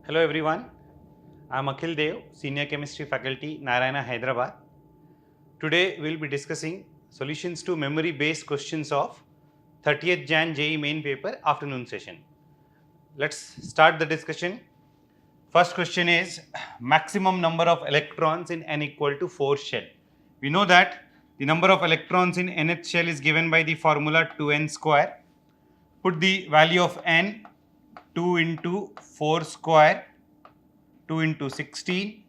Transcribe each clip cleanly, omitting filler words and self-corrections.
Hello everyone, I am Akhil Dev, Senior Chemistry Faculty, Narayana, Hyderabad. Today we will be discussing solutions to memory based questions of 30th Jan JEE main paper afternoon session. Let's start the discussion. First question is maximum number of electrons in n equal to 4 shell. We know that the number of electrons in nth shell is given by the formula 2n square. Put the value of n 2 into 4 square 2 into 16,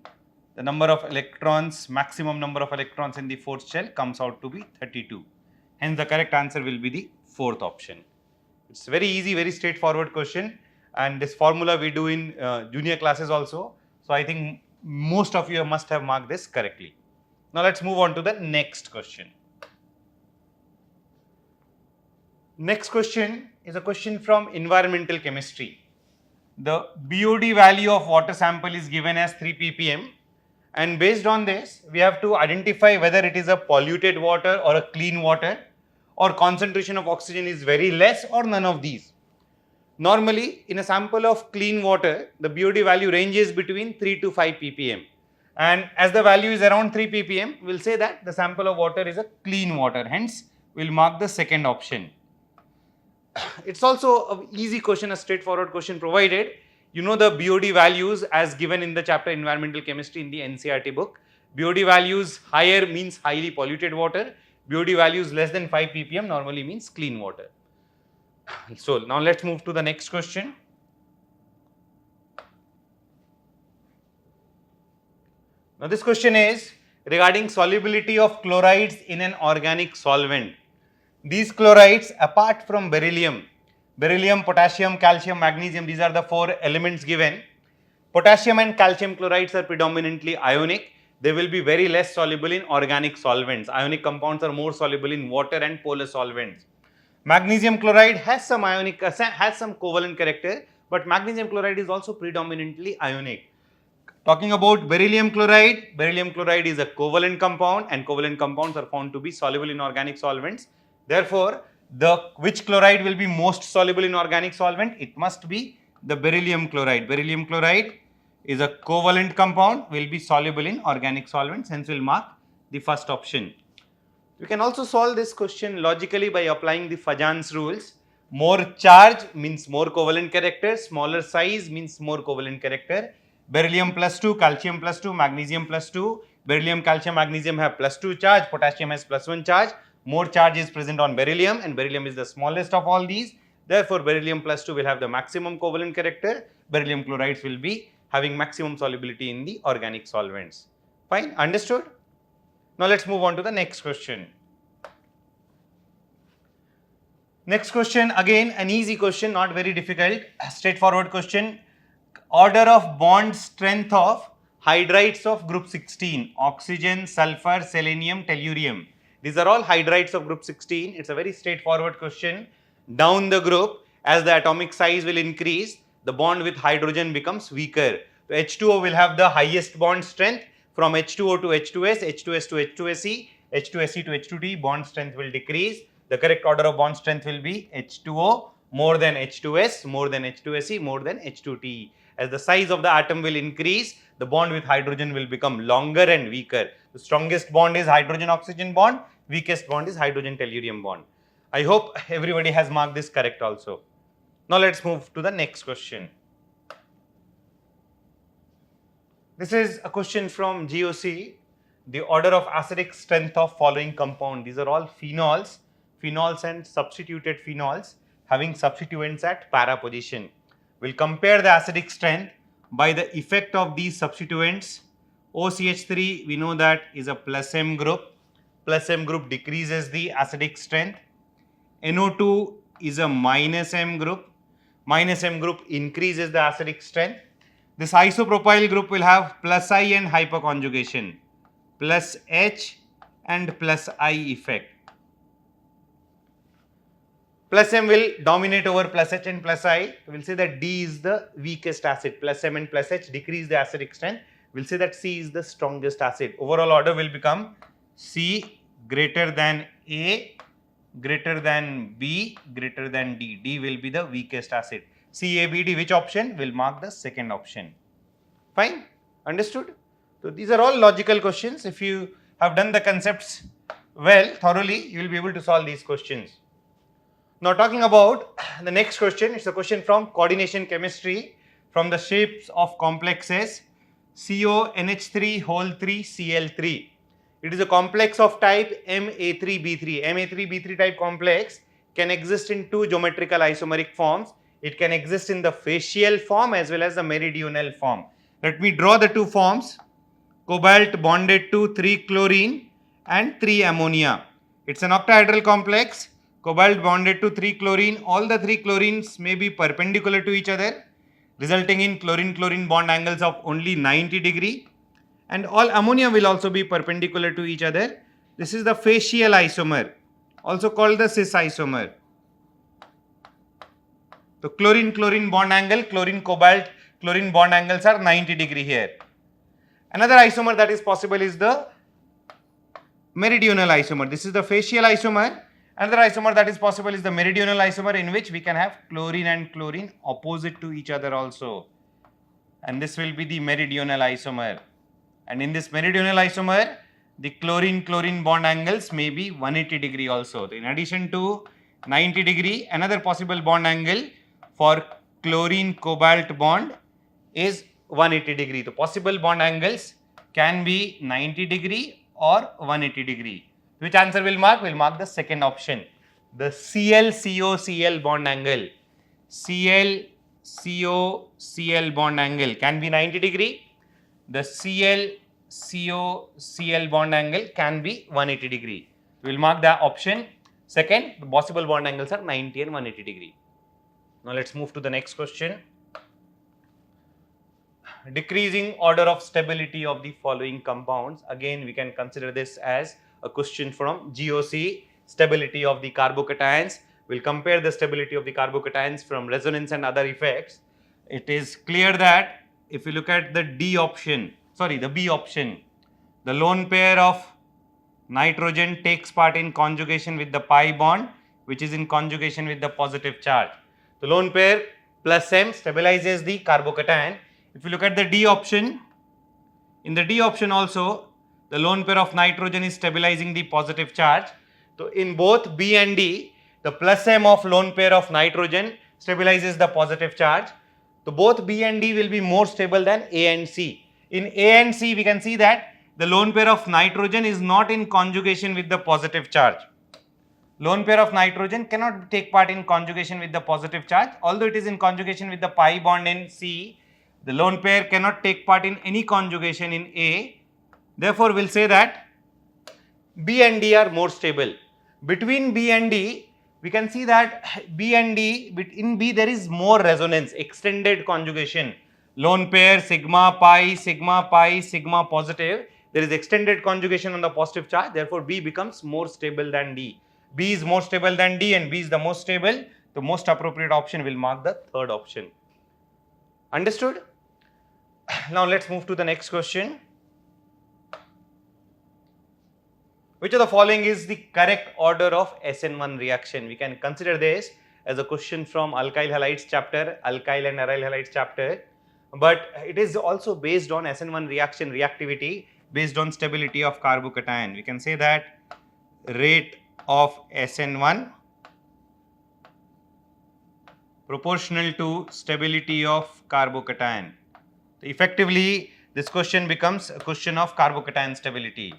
the number of electrons, maximum number of electrons in the fourth shell comes out to be 32. Hence, the correct answer will be the fourth option. It's very easy, very straightforward question, and this formula we do in junior classes also. So, I think most of you must have marked this correctly. Now, let's move on to the next question. Next question is a question from environmental chemistry. The BOD value of water sample is given as 3 ppm, and based on this we have to identify whether it is a polluted water or a clean water, or concentration of oxygen is very less or none of these. Normally in a sample of clean water the BOD value ranges between 3 to 5 ppm, and as the value is around 3 ppm we will say that the sample of water is a clean water, hence we will mark the second option. It's also an easy question, a straightforward question, provided you know the BOD values as given in the chapter environmental chemistry in the NCERT book. BOD values higher means highly polluted water, BOD values less than 5 ppm normally means clean water. So now let's move to the next question. Now this question is regarding solubility of chlorides in an organic solvent. These chlorides, apart from beryllium, potassium, calcium, magnesium, these are the 4 elements given. Potassium and calcium chlorides are predominantly ionic. They will be very less soluble in organic solvents. Ionic compounds are more soluble in water and polar solvents. Magnesium chloride has some covalent character, but magnesium chloride is also predominantly ionic. Talking about beryllium chloride is a covalent compound, and covalent compounds are found to be soluble in organic solvents. Therefore, which chloride will be most soluble in organic solvent? It must be the beryllium chloride. Beryllium chloride is a covalent compound, will be soluble in organic solvents, hence we will mark the first option. We can also solve this question logically by applying the Fajan's rules. More charge means more covalent character, smaller size means more covalent character. Beryllium plus 2, calcium plus 2, magnesium plus 2. Beryllium, calcium, magnesium have plus 2 charge, potassium has plus 1 charge. More charge is present on beryllium, and beryllium is the smallest of all these. Therefore, beryllium plus 2 will have the maximum covalent character. Beryllium chlorides will be having maximum solubility in the organic solvents. Fine, understood? Now let's move on to the next question. Next question, again an easy question, not very difficult, straightforward question. Order of bond strength of hydrides of group 16, oxygen, sulfur, selenium, tellurium. These are all hydrides of group 16. It's a very straightforward question. Down the group, as the atomic size will increase, the bond with hydrogen becomes weaker. So H2O will have the highest bond strength. From H2O to H2S, H2S to H2SE, H2SE to H2T, bond strength will decrease. The correct order of bond strength will be H2O more than H2S, more than H2SE, more than H2T. As the size of the atom will increase, the bond with hydrogen will become longer and weaker. The strongest bond is hydrogen-oxygen bond, weakest bond is hydrogen-tellurium bond. I hope everybody has marked this correct also. Now let's move to the next question. This is a question from GOC. The order of acidic strength of following compound. These are all phenols and substituted phenols having substituents at para position. We'll compare the acidic strength by the effect of these substituents. OCH3 we know that is a plus M group. Plus M group decreases the acidic strength. NO2 is a minus M group. Minus M group increases the acidic strength. This isopropyl group will have plus I and hyperconjugation, plus H and plus I effect. Plus M will dominate over plus H and plus I. We will say that D is the weakest acid. Plus M and plus H decrease the acidic strength. We will say that C is the strongest acid. Overall order will become C greater than A, greater than B, greater than D. D will be the weakest acid. CABD, which option? Will mark the second option. Fine, understood? So these are all logical questions. If you have done the concepts well, thoroughly, you will be able to solve these questions. Now talking about the next question, it's a question from coordination chemistry from the shapes of complexes CONH3 whole 3 Cl3. It is a complex of type Ma3B3. Ma3B3 type complex can exist in two geometrical isomeric forms. It can exist in the facial form as well as the meridional form. Let me draw the two forms. Cobalt bonded to 3 chlorine and 3 ammonia. It's an octahedral complex. Cobalt bonded to 3 chlorine. All the 3 chlorines may be perpendicular to each other, resulting in chlorine-chlorine bond angles of only 90 degree. And all ammonia will also be perpendicular to each other. This is the facial isomer, also called the cis isomer. So chlorine-chlorine bond angle, chlorine-cobalt, chlorine bond angles are 90 degree here. Another isomer that is possible is the meridional isomer. This is the facial isomer. Another isomer that is possible is the meridional isomer, in which we can have chlorine and chlorine opposite to each other also. And this will be the meridional isomer. And in this meridional isomer, the chlorine-chlorine bond angles may be 180 degree also. So in addition to 90 degree, another possible bond angle for chlorine-cobalt bond is 180 degree. The possible bond angles can be 90 degree or 180 degree. Which answer will mark? Will mark the second option. The Cl-CO-Cl bond angle. Cl-CO-Cl bond angle can be 90 degree. The Cl-CO-Cl bond angle can be 180 degree. We will mark the option second. The possible bond angles are 90 and 180 degree. Now let's move to the next question. Decreasing order of stability of the following compounds. Again, we can consider this as a question from GOC, stability of the carbocations. We'll compare the stability of the carbocations from resonance and other effects. It is clear that if you look at the B option, the lone pair of nitrogen takes part in conjugation with the pi bond, which is in conjugation with the positive charge. The lone pair plus M stabilizes the carbocation. If you look at the D option, in the D option also, the lone pair of nitrogen is stabilizing the positive charge. So in both B and D, the plus M of lone pair of nitrogen stabilizes the positive charge. So both B and D will be more stable than A and C. In A and C, we can see that the lone pair of nitrogen is not in conjugation with the positive charge. Lone pair of nitrogen cannot take part in conjugation with the positive charge. Although it is in conjugation with the pi bond in C, the lone pair cannot take part in any conjugation in A. Therefore, we will say that B and D are more stable. Between B and D, we can see that B and D, in B there is more resonance, extended conjugation. Lone pair sigma pi, sigma pi, sigma positive. There is extended conjugation on the positive charge. Therefore, B becomes more stable than D. B is more stable than D and B is the most stable. The most appropriate option will mark the third option. Understood? Now let's move to the next question. Which of the following is the correct order of SN1 reaction? We can consider this as a question from alkyl halides chapter, alkyl and aryl halides chapter, but it is also based on SN1 reaction reactivity based on stability of carbocation. We can say that rate of SN1 proportional to stability of carbocation. So effectively, this question becomes a question of carbocation stability.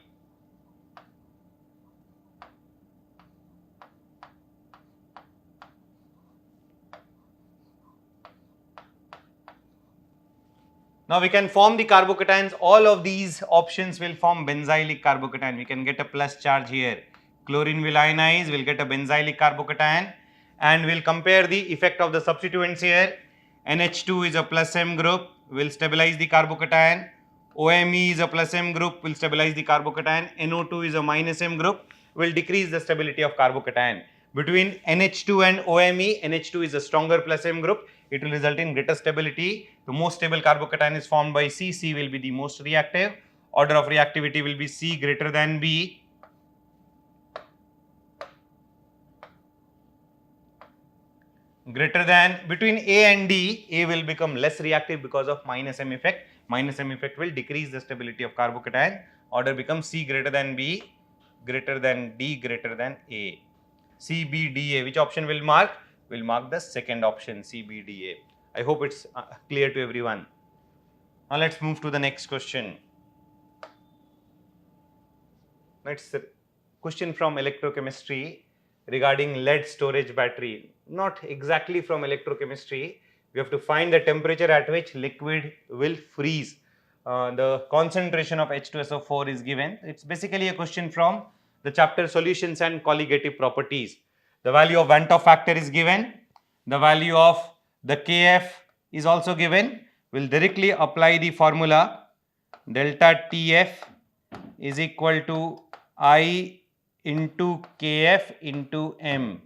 Now we can form the carbocations. All of these options will form benzylic carbocation. We can get a plus charge here. Chlorine will ionize, we'll get a benzylic carbocation, and we'll compare the effect of the substituents here. NH2 is a plus M group, will stabilize the carbocation. OMe is a plus M group, will stabilize the carbocation. NO2 is a minus M group, will decrease the stability of carbocation. Between NH2 and OMe, NH2 is a stronger plus M group. It will result in greater stability. The most stable carbocation is formed by C. C will be the most reactive. Order of reactivity will be C greater than B. greater than, between A and D, A will become less reactive because of minus M effect. Minus M effect will decrease the stability of carbocation. Order becomes C greater than B, greater than D, greater than A. C, B, D, A. Which option will mark? Will mark the second option, C, B, D, A. I hope it's clear to everyone. Now let's move to the next question. Next question from electrochemistry regarding lead storage battery. Not exactly from electrochemistry. We have to find the temperature at which liquid will freeze. The concentration of H2SO4 is given. It's basically a question from the chapter solutions and colligative properties. The value of Van't Hoff factor is given. The value of the Kf is also given. We'll directly apply the formula delta Tf is equal to I into Kf into M.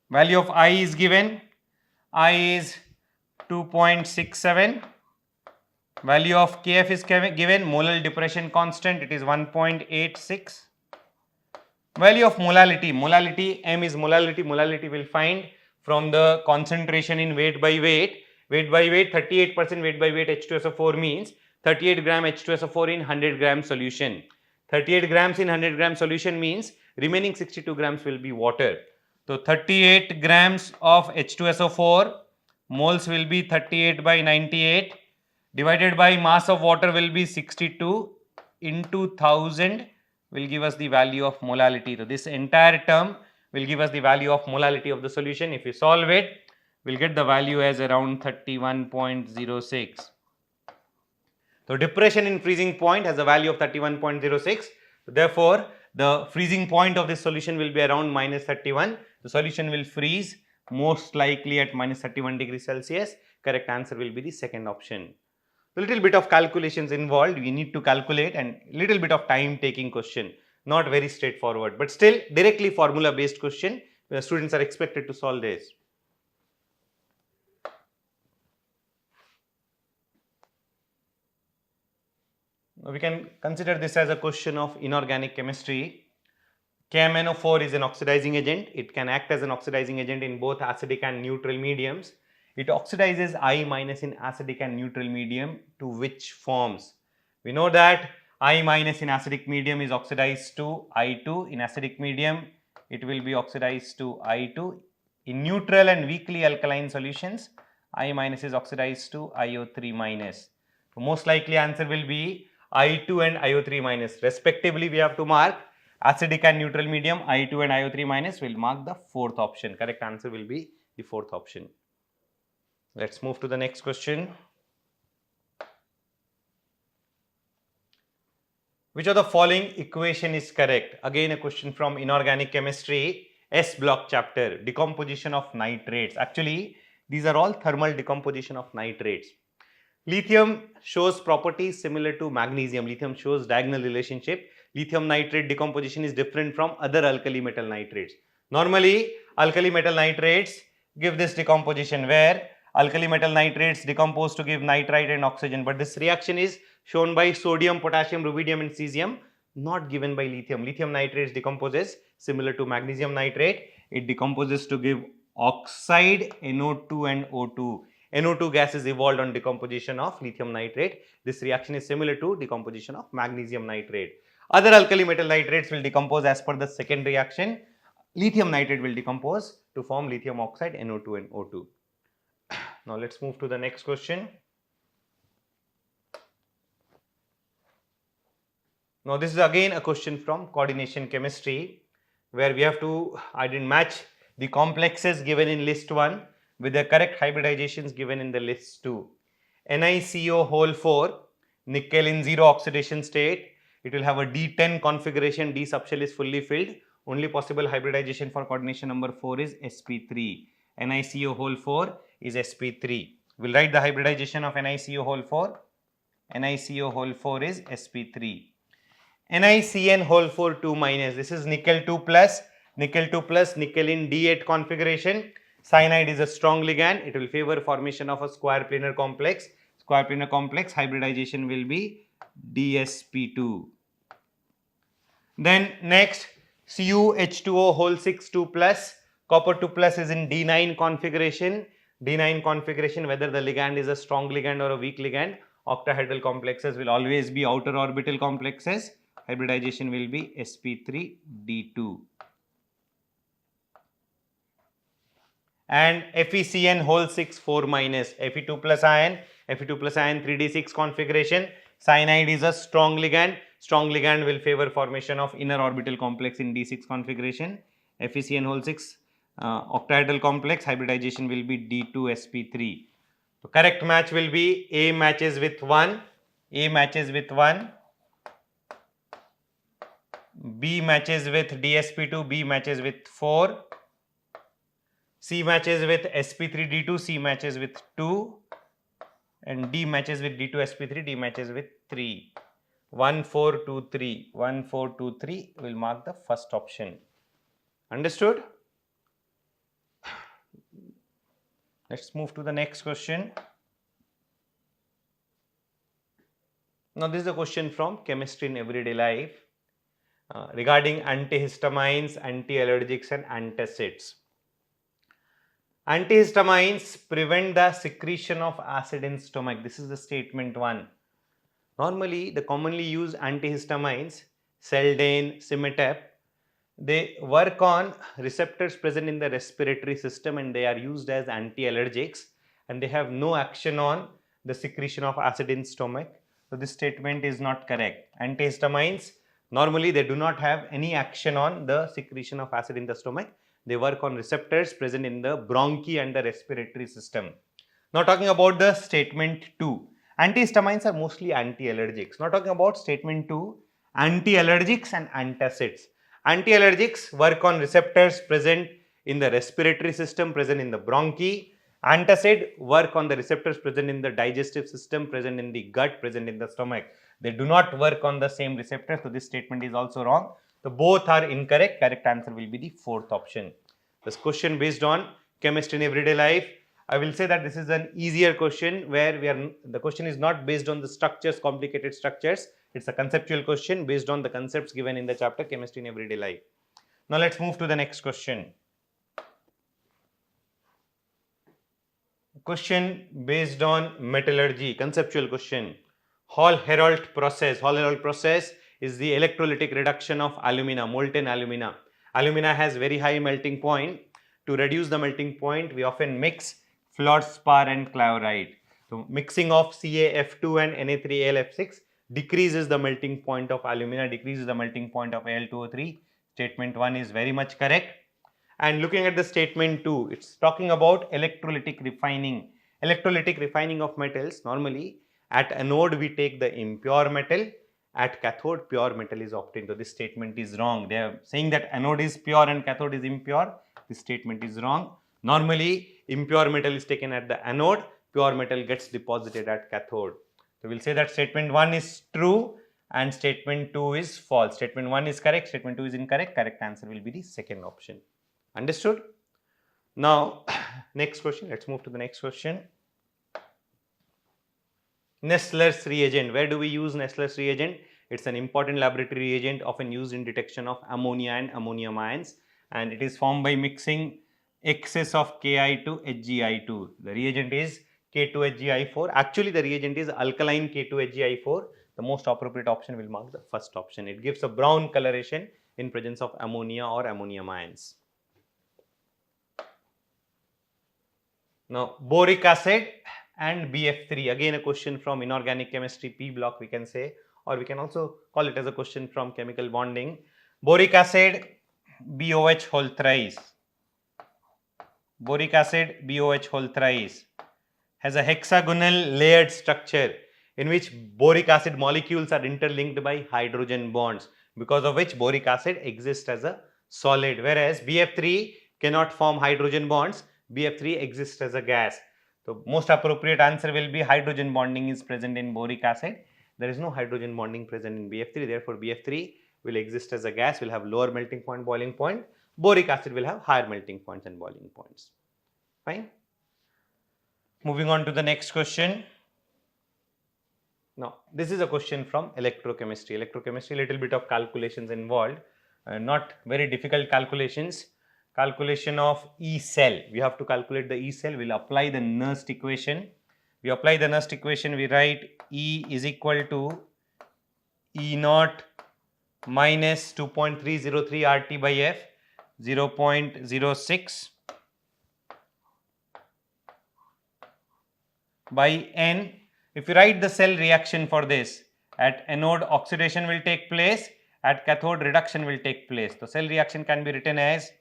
Value of I is given. I is 2.67. Value of Kf is given. Molar depression constant, it is 1.86. Value of molality. Molality, M is molality. Molality will find from the concentration in weight by weight. Weight by weight, 38% weight by weight H2SO4 means 38 gram H2SO4 in 100 gram solution. 38 grams in 100 gram solution means remaining 62 grams will be water. So 38 grams of H2SO4, moles will be 38 by 98 divided by mass of water will be 62 into 1000 will give us the value of molality. So this entire term will give us the value of molality of the solution. If we solve it, we'll get the value as around 31.06. So depression in freezing point has a value of 31.06. Therefore, the freezing point of this solution will be around minus 31. The solution will freeze most likely at minus 31 degrees Celsius. Correct answer will be the second option. A little bit of calculations involved. We need to calculate and little bit of time taking question. Not very straightforward, but still directly formula based question. The students are expected to solve this. We can consider this as a question of inorganic chemistry. KMnO4 is an oxidizing agent. It can act as an oxidizing agent in both acidic and neutral mediums. It oxidizes I minus in acidic and neutral medium to which forms? We know that I minus in acidic medium is oxidized to I2. In acidic medium, it will be oxidized to I2. In neutral and weakly alkaline solutions, I minus is oxidized to IO3 minus. So most likely answer will be I2 and IO3 minus. Respectively, we have to mark acidic and neutral medium, I2 and IO3 minus will mark the fourth option. Correct answer will be the fourth option. Let's move to the next question. Which of the following equation is correct? Again a question from inorganic chemistry, S block chapter, decomposition of nitrates. Actually, these are all thermal decomposition of nitrates. Lithium shows properties similar to magnesium. Lithium shows diagonal relationship. Lithium nitrate decomposition is different from other alkali metal nitrates. Normally, alkali metal nitrates give this decomposition where alkali metal nitrates decompose to give nitrite and oxygen, but this reaction is shown by sodium, potassium, rubidium and cesium, not given by lithium. Lithium nitrates decomposes similar to magnesium nitrate. It decomposes to give oxide, NO2 and O2. NO2 gas is evolved on decomposition of lithium nitrate. This reaction is similar to decomposition of magnesium nitrate. Other alkali metal nitrates will decompose as per the second reaction. Lithium nitrate will decompose to form lithium oxide, NO2 and O2. Now let's move to the next question. Now this is again a question from coordination chemistry where we have to match the complexes given in list 1 with the correct hybridizations given in the list 2. NiCO whole 4, nickel in 0 oxidation state. It will have a D10 configuration, D subshell is fully filled. Only possible hybridization for coordination number 4 is sp3. NiCO whole 4 is sp3. We'll write the hybridization of NiCO whole 4. NiCO whole 4 is sp3. NiCN whole 4 2 minus. This is nickel 2 plus, nickel 2 plus, nickel in D8 configuration. Cyanide is a strong ligand. It will favor formation of a square planar complex. Square planar complex hybridization will be DsP2. Then next CuH2O whole 6 2 plus Copper 2 plus is in D9 configuration. D9 configuration, whether the ligand is a strong ligand or a weak ligand, octahedral complexes will always be outer orbital complexes. Hybridization will be sp3d2. And FeCN whole 6 4 minus Fe2 plus ion, Fe2 plus ion 3d6 configuration. Cyanide is a strong ligand. Strong ligand will favor formation of inner orbital complex in d6 configuration. FeCN whole 6 octahedral complex, hybridization will be d2sp3. So correct match will be A matches with 1, A matches with 1, B matches with dsp2, B matches with 4, C matches with sp3d2, C matches with 2, and D matches with d2sp3, D matches with 3. 1 4 2 3, 1 4 2 3 will mark the first option. Understood? Let's move to the next question. Now this is a question from chemistry in everyday life regarding antihistamines, anti-allergics and antacids. Antihistamines prevent the secretion of acid in stomach. This is the statement 1. Normally, the commonly used antihistamines, Seldane, Cimetep, they work on receptors present in the respiratory system and they are used as anti-allergics and they have no action on the secretion of acid in stomach. So this statement is not correct. Antihistamines, normally they do not have any action on the secretion of acid in the stomach. They work on receptors present in the bronchi and the respiratory system. Now talking about the statement 2. Antihistamines are mostly anti-allergics. Now talking about statement 2, anti-allergics and antacids. Anti-allergics work on receptors present in the respiratory system, present in the bronchi. Antacid work on the receptors present in the digestive system, present in the gut, present in the stomach. They do not work on the same receptors, so this statement is also wrong. So both are incorrect. Correct answer will be the fourth option. This question based on chemistry in everyday life. I will say that this is an easier question where the question is not based on the structures, complicated structures. It's a conceptual question based on the concepts given in the chapter chemistry in everyday life. Now let's move to the next question. Question based on metallurgy, conceptual question. Hall-Héroult process. Hall-Héroult process is the electrolytic reduction of alumina, molten alumina. Alumina has very high melting point. To reduce the melting point, we often mix fluorspar and chloride. So mixing of CaF2 and Na3AlF6 decreases the melting point of alumina, decreases the melting point of Al2O3. Statement 1 is very much correct. And looking at the statement 2, it's talking about electrolytic refining. Electrolytic refining of metals, normally at anode we take the impure metal, at cathode pure metal is obtained. So this statement is wrong. They are saying that anode is pure and cathode is impure. This statement is wrong. Normally impure metal is taken at the anode, pure metal gets deposited at cathode. So we'll say that statement 1 is true and statement 2 is false. Statement 1 is correct, statement 2 is incorrect. Correct answer will be the second option. Understood? Now, next question. Let's move to the next question. Nessler's reagent. Where do we use Nessler's reagent? It's an important laboratory reagent often used in detection of ammonia and ammonium ions, and it is formed by mixing excess of Ki2 HgI2. The reagent is K2HgI4. Actually, the reagent is alkaline K2HgI4. The most appropriate option will mark the first option. It gives a brown coloration in presence of ammonia or ammonium ions. Now, boric acid and BF3, again a question from inorganic chemistry P block we can say, or we can also call it as a question from chemical bonding. Boric acid BOH whole thrice. Boric acid BOH whole thrice has a hexagonal layered structure in which boric acid molecules are interlinked by hydrogen bonds, because of which boric acid exists as a solid, whereas BF3 cannot form hydrogen bonds. BF3 exists as a gas. So most appropriate answer will be hydrogen bonding is present in boric acid. There is no hydrogen bonding present in BF3. Therefore, BF3 will exist as a gas, will have lower melting point, boiling point. Boric acid will have higher melting points and boiling points. Fine. Moving on to the next question. Now, this is a question from electrochemistry. Electrochemistry, little bit of calculations involved, not very difficult calculations. calculation of E cell. We have to calculate the E cell. We'll apply the Nernst equation. We apply the Nernst equation. We write E is equal to E naught minus 2.303 RT by F, 0.06 by N. If you write the cell reaction for this, at anode oxidation will take place, at cathode reduction will take place. The cell reaction can be written as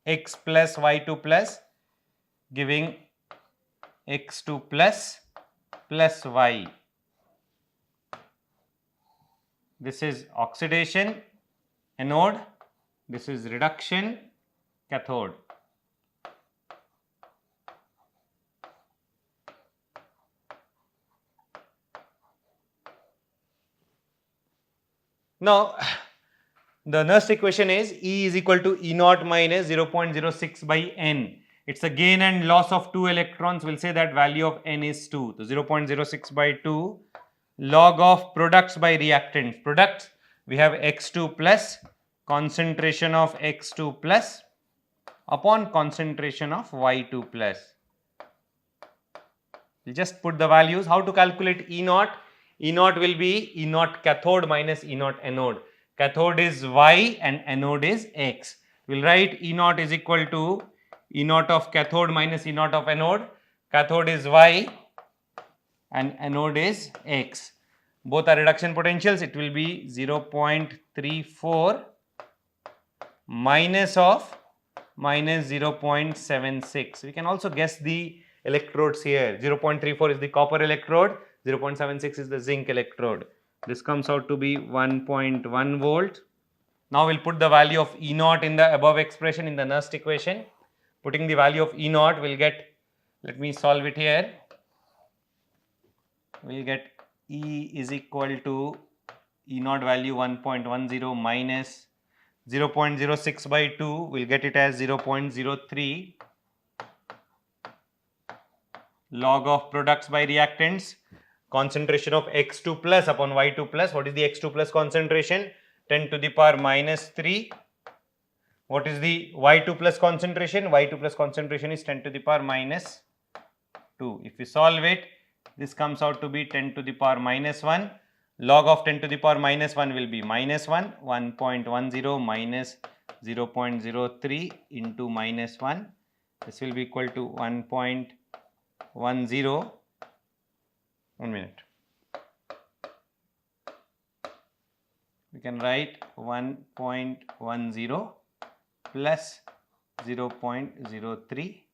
X plus Y2 plus, giving X2 plus Y. This is oxidation, anode, this is reduction, cathode. Now, the Nernst equation is E is equal to E naught minus 0.06 by N. It's a gain and loss of 2 electrons. We'll say that value of N is 2. So 0.06 by 2 log of products by reactants. Products, we have X2 plus, concentration of X2 plus upon concentration of Y2 plus. We'll just put the values. How to calculate E naught? E naught will be E naught cathode minus E naught anode. Cathode is Y and anode is X. We'll write E naught is equal to E naught of cathode minus E naught of anode. Cathode is Y and anode is X. Both are reduction potentials. It will be 0.34 minus of minus 0.76. We can also guess the electrodes here. 0.34 is the copper electrode, 0.76 is the zinc electrode. This comes out to be 1.1 volt. Now we'll put the value of E naught in the above expression in the Nernst equation. Putting the value of E naught, we'll get, let me solve it here. We'll get E is equal to E naught value 1.10 minus 0.06 by 2, we'll get it as 0.03 log of products by reactants, concentration of X2 plus upon Y2 plus. What is the X2 plus concentration? 10 to the power minus 3. What is the Y2 plus concentration? Y2 plus concentration is 10 to the power minus 2. If we solve it, this comes out to be 10 to the power minus 1. Log of 10 to the power minus 1 will be minus 1, 1.10 minus 0.03 into minus 1. This will be equal to 1.10. 1 minute. We can write 1.10 plus 0.03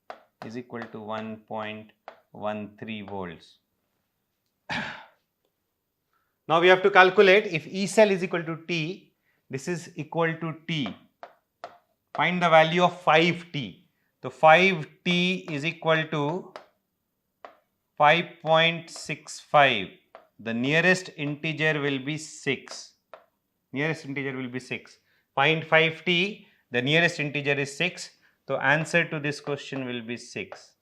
is equal to 1.13 volts. Now we have to calculate if E cell is equal to T, this is equal to T. Find the value of 5T. So 5T is equal to 5.65. The nearest integer will be 6. Nearest integer will be 6. Find 5T. The nearest integer is 6. So answer to this question will be 6.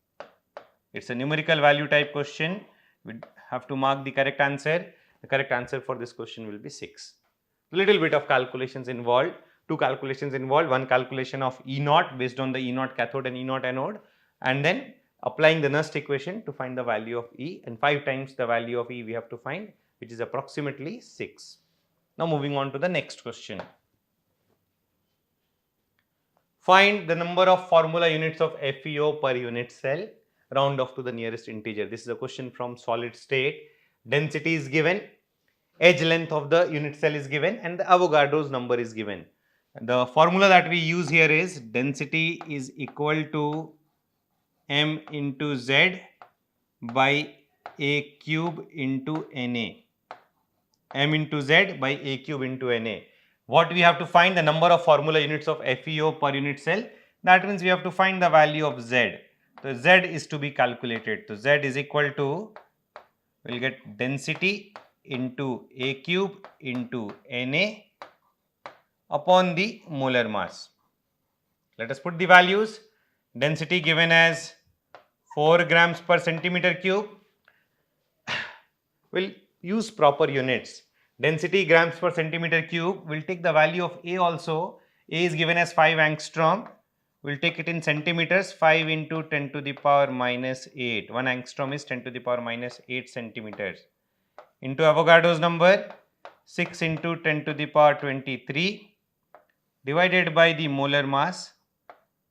It's a numerical value type question. We have to mark the correct answer. The correct answer for this question will be 6. Little bit of calculations involved. Two calculations involved. One calculation of E naught based on the E naught cathode and E naught anode, and then applying the Nernst equation to find the value of E, and 5 times the value of E we have to find, which is approximately 6. Now moving on to the next question. Find the number of formula units of FeO per unit cell, round off to the nearest integer. This is a question from solid state. Density is given, edge length of the unit cell is given, and the Avogadro's number is given. The formula that we use here is density is equal to m into z by a cube into Na. M into z by a cube into Na. What we have to find? The number of formula units of FeO per unit cell. That means we have to find the value of z. So z is to be calculated. So z is equal to, we'll get density into a cube into Na upon the molar mass. Let us put the values. Density given as 4 grams per centimeter cube. We'll use proper units. Density grams per centimeter cube. We'll take the value of A also. A is given as 5 angstrom. we'll take it in centimeters. 5 into 10 to the power minus 8. 1 angstrom is 10 to the power minus 8 centimeters. Into Avogadro's number, 6 into 10 to the power 23 divided by the molar mass,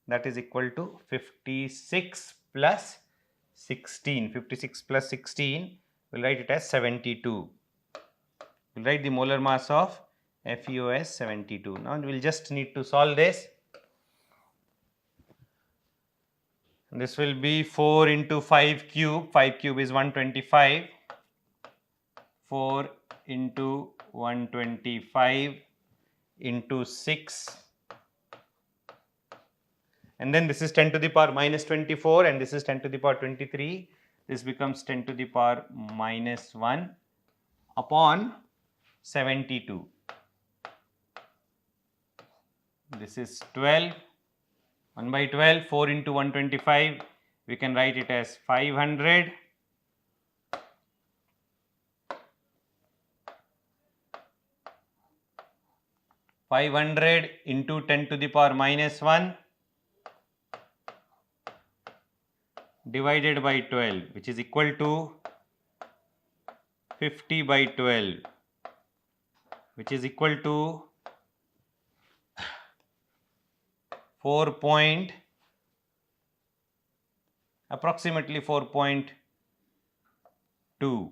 that is equal to 56 plus 16. 56 plus 16, we'll write it as 72. We'll write the molar mass of FeO as 72. Now we'll just need to solve this. This will be 4 into 5 cube. 5 cube is 125. 4 into 125 into 6. And then this is 10 to the power minus 24 and this is 10 to the power 23. This becomes 10 to the power minus 1 upon 72. This is 12. 1 by 12, 4 into 125, we can write it as 500. Into 10 to the power minus 1 divided by 12, which is equal to 50 by 12, which is equal to 4. Approximately 4.2.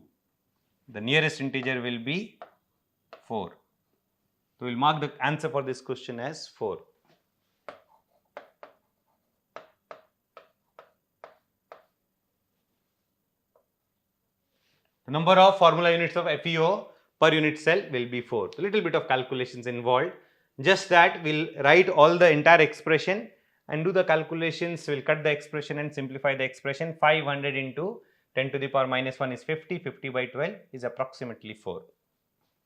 The nearest integer will be 4. So, we will mark the answer for this question as 4. The number of formula units of FeO per unit cell will be 4. So, little bit of calculations involved. Just that we'll write all the entire expression and do the calculations. We'll cut the expression and simplify the expression. 500 into 10 to the power minus 1 is 50. 50 by 12 is approximately 4.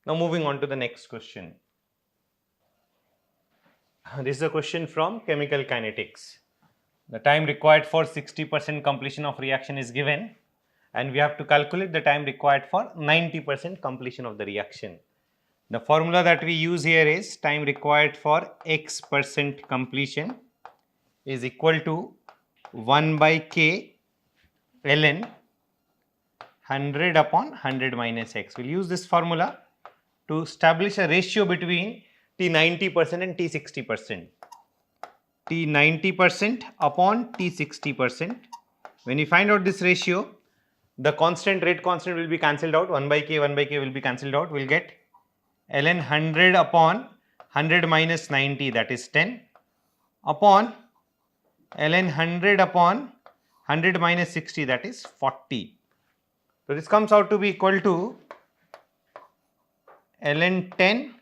Now moving on to the next question. This is a question from chemical kinetics. The time required for 60% completion of reaction is given and we have to calculate the time required for 90% completion of the reaction. The formula that we use here is time required for x% completion is equal to 1 by k ln 100 upon 100 minus x. We'll use this formula to establish a ratio between T 90% and T 60%. T 90% upon T 60%. When you find out this ratio, the constant, rate constant will be cancelled out. 1 by k will be cancelled out. We'll get ln 100 upon 100 minus 90, that is 10, upon ln 100 upon 100 minus 60, that is 40. So, this comes out to be equal to ln 10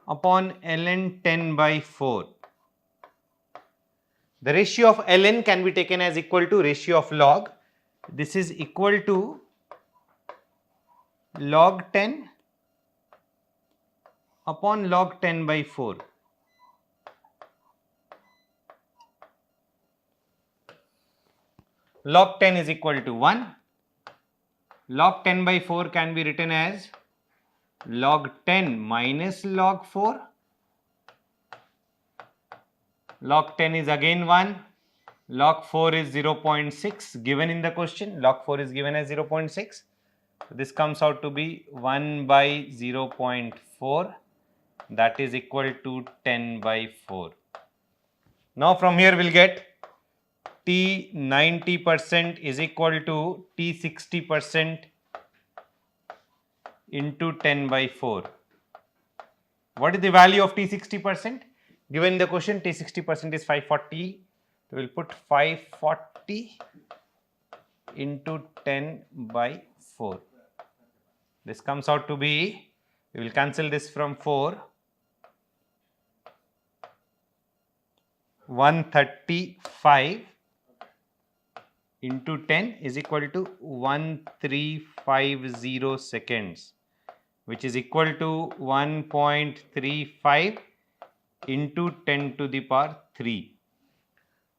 upon ln 10 by 4. The ratio of ln can be taken as equal to ratio of log. This is equal to log 10 upon log 10 by 4. Log 10 is equal to 1. Log 10 by 4 can be written as log 10 minus log 4. Log 10 is again 1. Log 4 is 0.6 given in the question. Log 4 is given as 0.6. So, this comes out to be 1 by 0.4, that is equal to 10 by 4. Now, from here we will get T 90% is equal to T 60% into 10 by 4. What is the value of T 60%? Given in the question, T 60% is 540. So, we will put 540 into 10 by 4. This comes out to be, we will cancel this from 4, 135 into 10 is equal to 1350 seconds, which is equal to 1.35 into 10 to the power 3.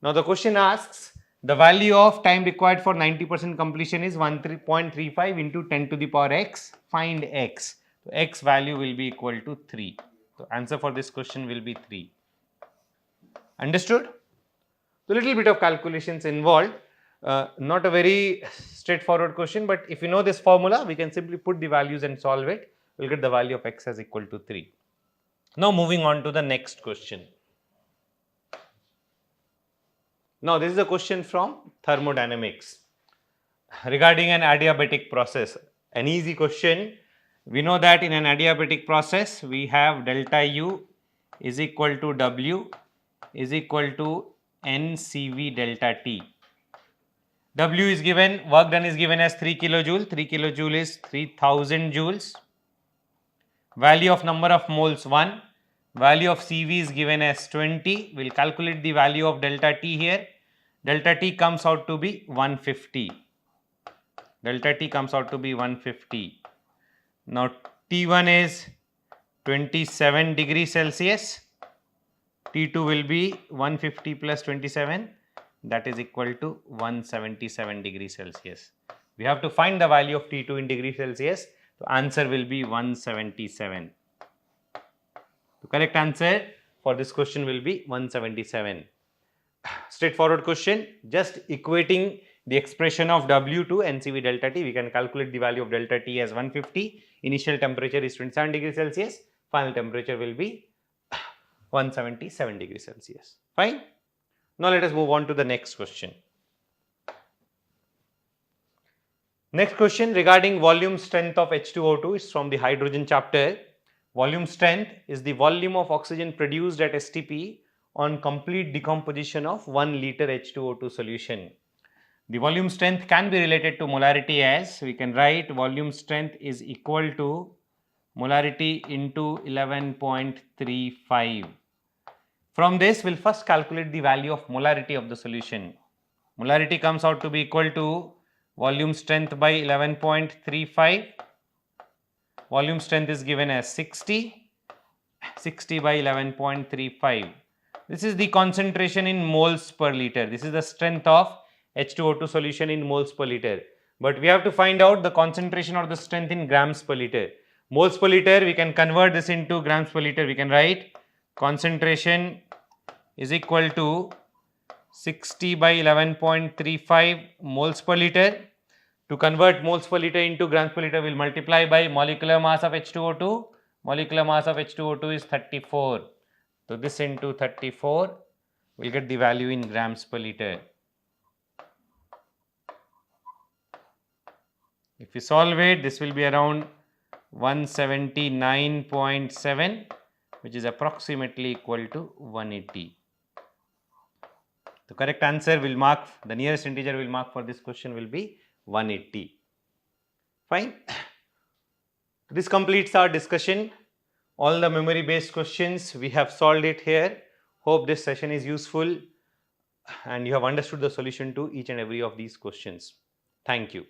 Now, the question asks the value of time required for 90% completion is 1.35 into 10 to the power x. Find x. So, x value will be equal to 3. So, answer for this question will be 3. Understood? So, little bit of calculations involved, not a very straightforward question, but if you know this formula, we can simply put the values and solve it. We will get the value of x as equal to 3. Now, moving on to the next question. Now, this is a question from thermodynamics regarding an adiabatic process. An easy question. We know that in an adiabatic process, we have delta U is equal to W is equal to NCV delta T. W is given, work done is given as 3 kilojoule. 3 kilojoule is 3000 joules. Value of number of moles 1. Value of CV is given as 20. We will calculate the value of delta T here. Delta T comes out to be 150. Delta T comes out to be 150. Now T1 is 27 degrees Celsius. T2 will be 150 plus 27, that is equal to 177 degrees Celsius. We have to find the value of T2 in degrees Celsius. The answer will be 177. The correct answer for this question will be 177. Straightforward question, just equating the expression of W to NCV delta T, we can calculate the value of delta T as 150. Initial temperature is 27 degrees Celsius, final temperature will be 177 degrees Celsius. Fine. Now, let us move on to the next question. Next question regarding volume strength of H2O2 is from the hydrogen chapter. Volume strength is the volume of oxygen produced at STP on complete decomposition of 1 liter H2O2 solution. The volume strength can be related to molarity as we can write volume strength is equal to molarity into 11.35. From this, we will first calculate the value of molarity of the solution. Molarity comes out to be equal to volume strength by 11.35. Volume strength is given as 60. 60 by 11.35. This is the concentration in moles per liter. This is the strength of H2O2 solution in moles per liter. But we have to find out the concentration or the strength in grams per liter. Moles per liter, we can convert this into grams per liter. We can write concentration is equal to 60 by 11.35 moles per liter. To convert moles per liter into grams per liter, we will multiply by molecular mass of H2O2. Molecular mass of H2O2 is 34. So, this into 34, we will get the value in grams per liter. If you solve it, this will be around 179.7, which is approximately equal to 180. The correct answer will mark, the nearest integer will mark for this question will be 180. Fine. This completes our discussion. All the memory based questions we have solved it here. Hope this session is useful and you have understood the solution to each and every of these questions. Thank you.